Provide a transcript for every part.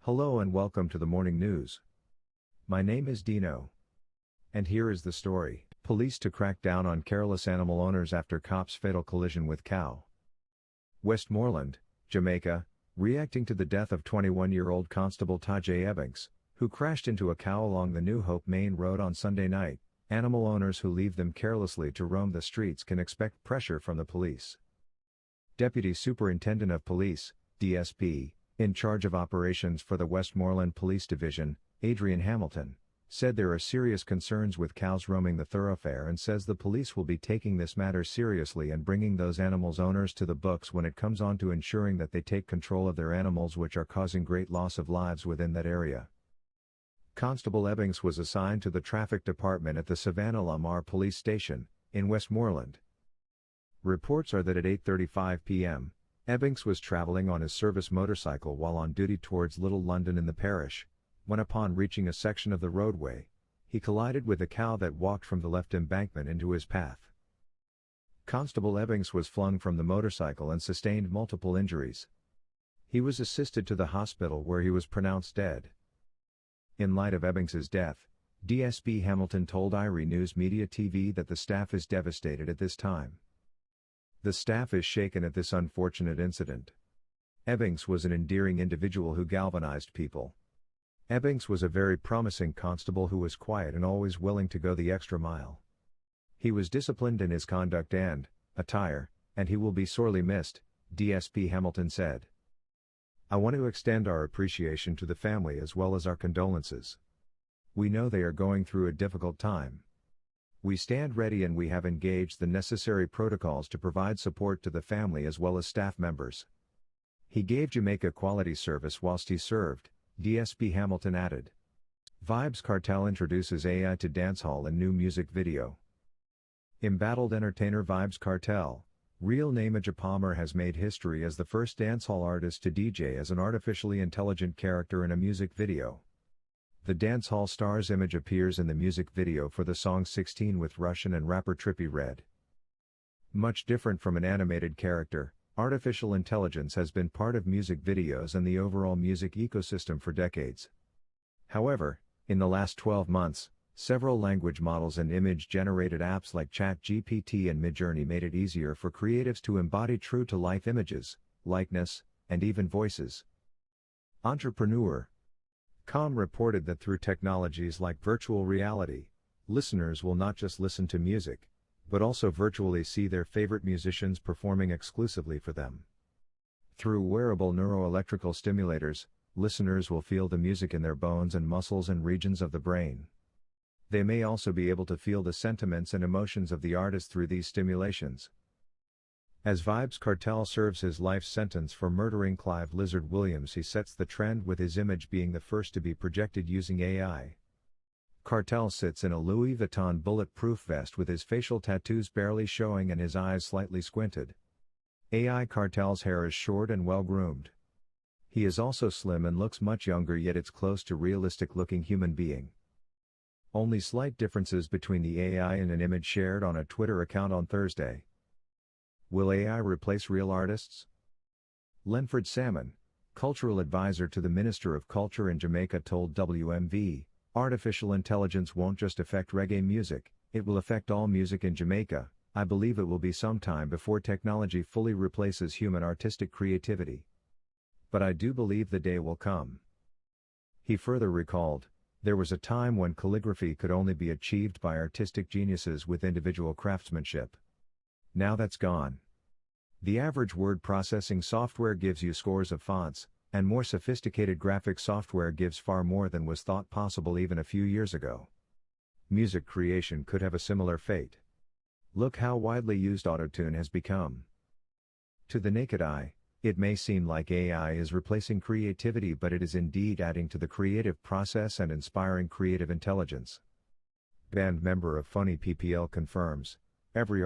Hello and welcome to the morning news. My name is Dino. And here is the story. Police to crack down on careless animal owners after cop's fatal collision with cow. Westmoreland, Jamaica, reacting to the death of 21-year-old Constable Tajay Ebanks, who crashed into a cow along the New Hope Main Road on Sunday night. Animal owners who leave them carelessly to roam the streets can expect pressure from the police. Deputy Superintendent of Police, DSP, in charge of operations for the Westmoreland Police Division, Adrian Hamilton, said there are serious concerns with cows roaming the thoroughfare and says the police will be taking this matter seriously and bringing those animals' owners to the books when it comes on to ensuring that they take control of their animals, which are causing great loss of lives within that area. Constable Ebanks was assigned to the traffic department at the Savannah Lamar Police Station, in Westmoreland. Reports are that at 8:35 p.m., Ebanks was traveling on his service motorcycle while on duty towards Little London in the parish, when upon reaching a section of the roadway, he collided with a cow that walked from the left embankment into his path. Constable Ebanks was flung from the motorcycle and sustained multiple injuries. He was assisted to the hospital where he was pronounced dead. In light of Ebanks's death, DSP Hamilton told IRI News Media TV that the staff is devastated at this time. The staff is shaken at this unfortunate incident. Ebanks was an endearing individual who galvanized people. Ebanks was a very promising constable who was quiet and always willing to go the extra mile. He was disciplined in his conduct and attire, and he will be sorely missed, DSP Hamilton said. I want to extend our appreciation to the family as well as our condolences. We know they are going through a difficult time. We stand ready and we have engaged the necessary protocols to provide support to the family as well as staff members. He gave Jamaica quality service whilst he served, DSP Hamilton added. Vybz Kartel introduces AI to dancehall in new music video. Embattled entertainer Vybz Kartel, real name Aja Palmer, has made history as the first dancehall artist to DJ as an artificially intelligent character in a music video. The dancehall star's image appears in the music video for the song 16 with Russian and rapper Trippie Redd. Much different from an animated character, artificial intelligence has been part of music videos and the overall music ecosystem for decades. However, in the last 12 months, several language models and image-generated apps like ChatGPT and Midjourney made it easier for creatives to embody true-to-life images, likeness, and even voices. Entrepreneur Com reported that through technologies like virtual reality, listeners will not just listen to music, but also virtually see their favorite musicians performing exclusively for them. Through wearable neuroelectrical stimulators, listeners will feel the music in their bones and muscles and regions of the brain. They may also be able to feel the sentiments and emotions of the artist through these stimulations. As Vybz Kartel serves his life sentence for murdering Clive Lizard Williams, he sets the trend with his image being the first to be projected using AI. Kartel sits in a Louis Vuitton bulletproof vest with his facial tattoos barely showing and his eyes slightly squinted. AI Kartel's hair is short and well-groomed. He is also slim and looks much younger, yet it's close to realistic-looking human being. Only slight differences between the AI and an image shared on a Twitter account on Thursday. Will AI replace real artists? Lenford Salmon, cultural advisor to the Minister of Culture in Jamaica, told WMV, artificial intelligence won't just affect reggae music, it will affect all music in Jamaica. I believe it will be some time before technology fully replaces human artistic creativity. But I do believe the day will come. He further recalled, there was a time when calligraphy could only be achieved by artistic geniuses with individual craftsmanship. Now that's gone. The average word processing software gives you scores of fonts, and more sophisticated graphic software gives far more than was thought possible even a few years ago. Music creation could have a similar fate. Look how widely used autotune has become. To the naked eye, it may seem like AI is replacing creativity, but it is indeed adding to the creative process and inspiring creative intelligence. Band member of Funny PPL confirms, every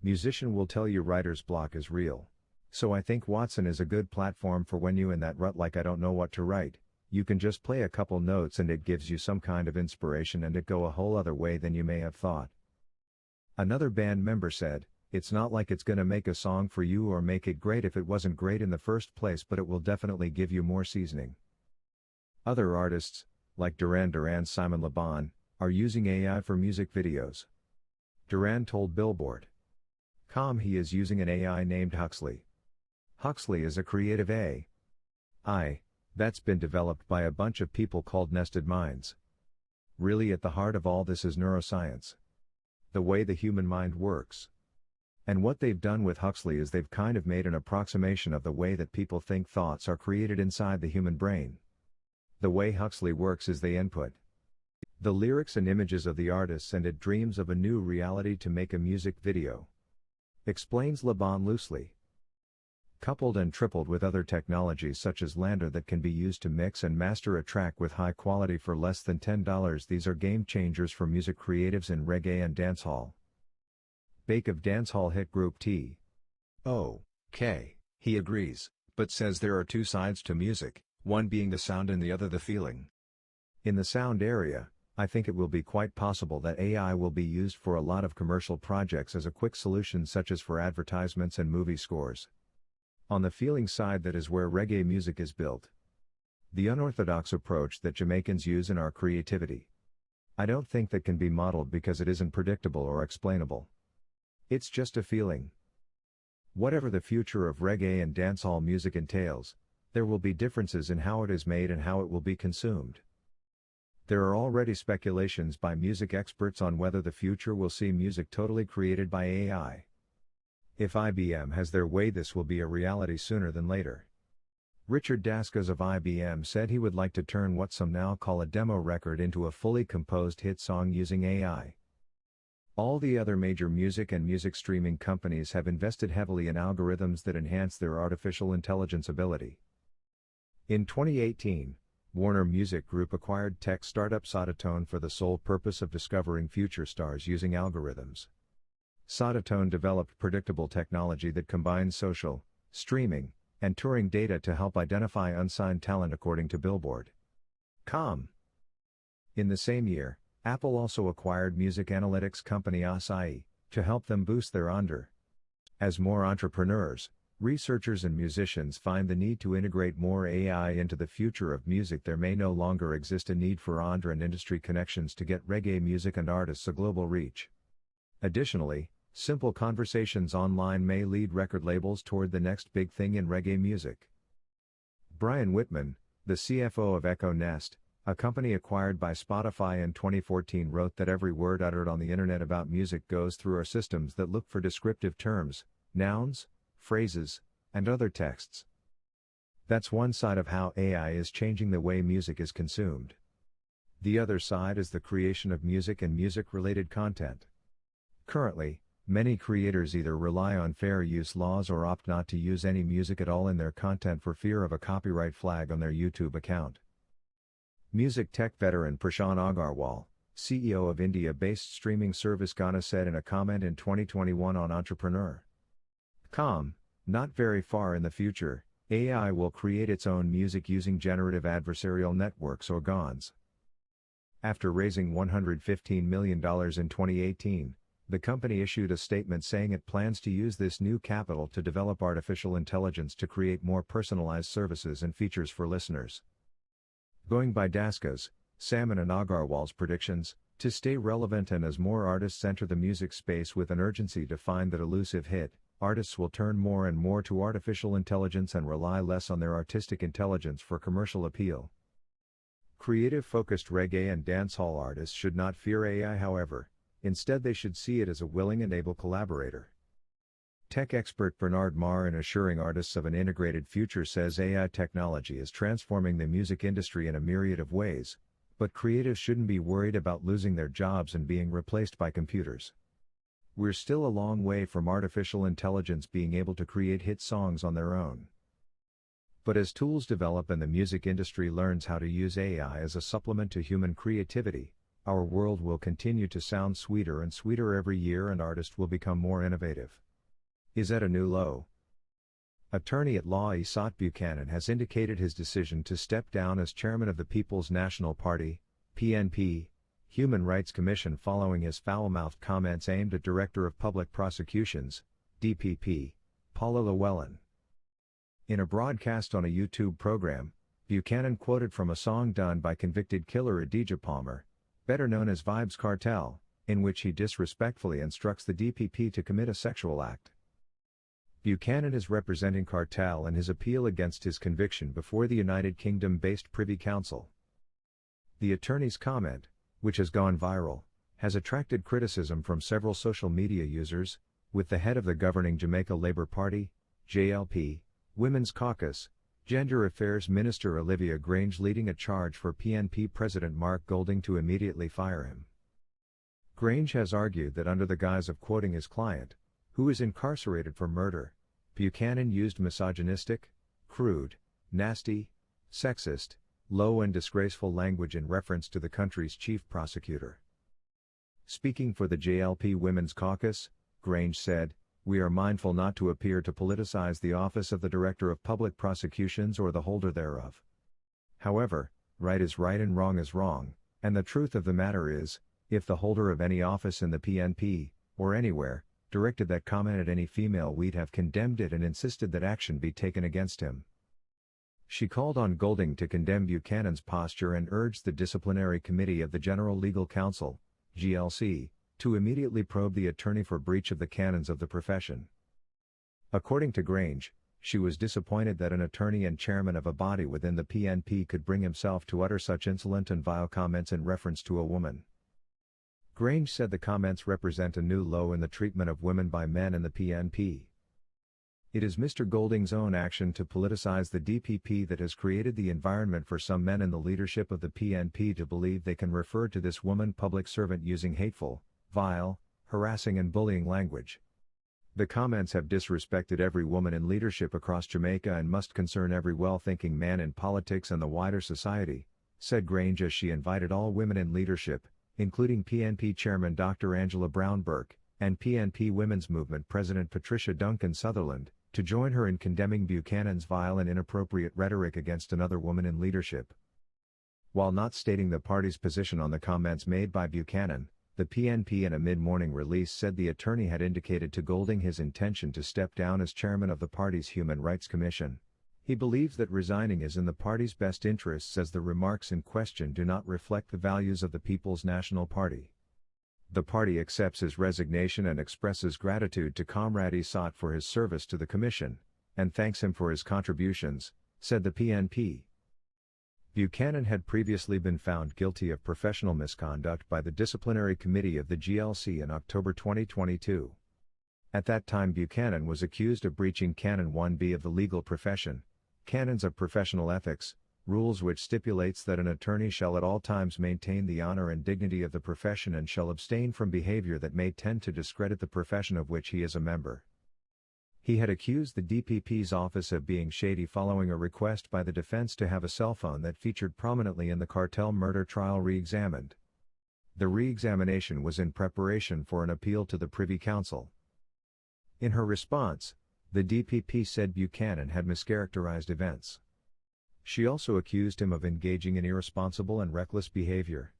musician will tell you writer's block is real. So I think Watson is a good platform for when you in that rut like I don't know what to write, you can just play a couple notes and it gives you some kind of inspiration and it go a whole other way than you may have thought. Another band member said, it's not like it's gonna make a song for you or make it great if it wasn't great in the first place, but it will definitely give you more seasoning. Other artists, like Duran Duran's Simon Le Bon, are using AI for music videos. Duran told Billboard.com he is using an AI named Huxley. Huxley is a creative AI that's been developed by a bunch of people called nested minds. Really, at the heart of all this is neuroscience. The way the human mind works. And what they've done with Huxley is they've kind of made an approximation of the way that people think thoughts are created inside the human brain. The way Huxley works is they input the lyrics and images of the artists and it dreams of a new reality to make a music video. Explains Le Bon loosely. Coupled and tripled with other technologies such as Lander that can be used to mix and master a track with high quality for less than $10, these are game changers for music creatives in reggae and dancehall. Bake of dancehall hit group T.O.K. He agrees, but says there are two sides to music, one being the sound and the other the feeling. In the sound area, I think it will be quite possible that AI will be used for a lot of commercial projects as a quick solution such as for advertisements and movie scores. On the feeling side, that is where reggae music is built. The unorthodox approach that Jamaicans use in our creativity. I don't think that can be modeled because it isn't predictable or explainable. It's just a feeling. Whatever the future of reggae and dancehall music entails, there will be differences in how it is made and how it will be consumed. There are already speculations by music experts on whether the future will see music totally created by AI. If IBM has their way, this will be a reality sooner than later. Richard Daskas of IBM said he would like to turn what some now call a demo record into a fully composed hit song using AI. All the other major music and music streaming companies have invested heavily in algorithms that enhance their artificial intelligence ability. In 2018, Warner Music Group acquired tech startup Sodatone for the sole purpose of discovering future stars using algorithms. Sodatone developed predictable technology that combines social, streaming, and touring data to help identify unsigned talent, according to Billboard.com. In the same year, Apple also acquired music analytics company Asahi to help them boost their Andre. As more entrepreneurs, researchers and musicians find the need to integrate more AI into the future of music, there may no longer exist a need for Andre and industry connections to get reggae music and artists a global reach. Additionally, simple conversations online may lead record labels toward the next big thing in reggae music. Brian Whitman, the CFO of Echo Nest, a company acquired by Spotify in 2014, wrote that every word uttered on the internet about music goes through our systems that look for descriptive terms, nouns, phrases, and other texts. That's one side of how AI is changing the way music is consumed. The other side is the creation of music and music-related content. Currently, many creators either rely on fair use laws or opt not to use any music at all in their content for fear of a copyright flag on their YouTube account. Music tech veteran Prashant Agarwal, CEO of India-based streaming service Gaana, said in a comment in 2021 on Entrepreneur.com, "Not very far in the future, AI will create its own music using generative adversarial networks or GANs." After raising $115 million in 2018, the company issued a statement saying it plans to use this new capital to develop artificial intelligence to create more personalized services and features for listeners. Going by Daskas, Salmon and Agarwal's predictions, to stay relevant and as more artists enter the music space with an urgency to find that elusive hit, artists will turn more and more to artificial intelligence and rely less on their artistic intelligence for commercial appeal. Creative-focused reggae and dancehall artists should not fear AI, however. Instead, they should see it as a willing and able collaborator. Tech expert Bernard Marr, in assuring artists of an integrated future, says AI technology is transforming the music industry in a myriad of ways, but creatives shouldn't be worried about losing their jobs and being replaced by computers. We're still a long way from artificial intelligence being able to create hit songs on their own. But as tools develop and the music industry learns how to use AI as a supplement to human creativity, our world will continue to sound sweeter and sweeter every year, and artists will become more innovative. Is at a new low. Attorney at law Esat Buchanan has indicated his decision to step down as chairman of the People's National Party, PNP, Human Rights Commission following his foul-mouthed comments aimed at Director of Public Prosecutions, DPP, Paula Llewellyn. In a broadcast on a YouTube program, Buchanan quoted from a song done by convicted killer Adidja Palmer, better known as Vybz Kartel, in which he disrespectfully instructs the DPP to commit a sexual act. Buchanan is representing Kartel in his appeal against his conviction before the United Kingdom-based Privy Council. The attorney's comment, which has gone viral, has attracted criticism from several social media users, with the head of the governing Jamaica Labour Party, JLP, Women's Caucus, Gender Affairs Minister Olivia Grange leading a charge for PNP President Mark Golding to immediately fire him. Grange has argued that under the guise of quoting his client, who is incarcerated for murder, Buchanan used misogynistic, crude, nasty, sexist, low and disgraceful language in reference to the country's chief prosecutor. Speaking for the JLP Women's Caucus, Grange said, "We are mindful not to appear to politicize the office of the Director of Public Prosecutions or the holder thereof. However, right is right and wrong is wrong, and the truth of the matter is, if the holder of any office in the PNP, or anywhere, directed that comment at any female, we'd have condemned it and insisted that action be taken against him." She called on Golding to condemn Buchanan's posture and urged the Disciplinary Committee of the General Legal Counsel, GLC, to immediately probe the attorney for breach of the canons of the profession. According to Grange, she was disappointed that an attorney and chairman of a body within the PNP could bring himself to utter such insolent and vile comments in reference to a woman. Grange said the comments represent a new low in the treatment of women by men in the PNP. It is Mr. Golding's own action to politicize the DPP that has created the environment for some men in the leadership of the PNP to believe they can refer to this woman public servant using hateful, vile, harassing and bullying language. The comments have disrespected every woman in leadership across Jamaica and must concern every well-thinking man in politics and the wider society, said Grange as she invited all women in leadership, including PNP Chairman Dr. Angela Brown Burke, and PNP Women's Movement President Patricia Duncan Sutherland, to join her in condemning Buchanan's vile and inappropriate rhetoric against another woman in leadership. While not stating the party's position on the comments made by Buchanan, the PNP in a mid-morning release said the attorney had indicated to Golding his intention to step down as chairman of the party's Human Rights Commission. He believes that resigning is in the party's best interests as the remarks in question do not reflect the values of the People's National Party. The party accepts his resignation and expresses gratitude to Comrade Isat for his service to the commission, and thanks him for his contributions, said the PNP. Buchanan had previously been found guilty of professional misconduct by the Disciplinary Committee of the GLC in October 2022. At that time Buchanan was accused of breaching Canon 1B of the legal profession, Canons of Professional Ethics, rules which stipulates that an attorney shall at all times maintain the honor and dignity of the profession and shall abstain from behavior that may tend to discredit the profession of which he is a member. He had accused the DPP's office of being shady following a request by the defense to have a cell phone that featured prominently in the Kartel murder trial re-examined. The re-examination was in preparation for an appeal to the Privy Council. In her response, the DPP said Buchanan had mischaracterized events. She also accused him of engaging in irresponsible and reckless behavior.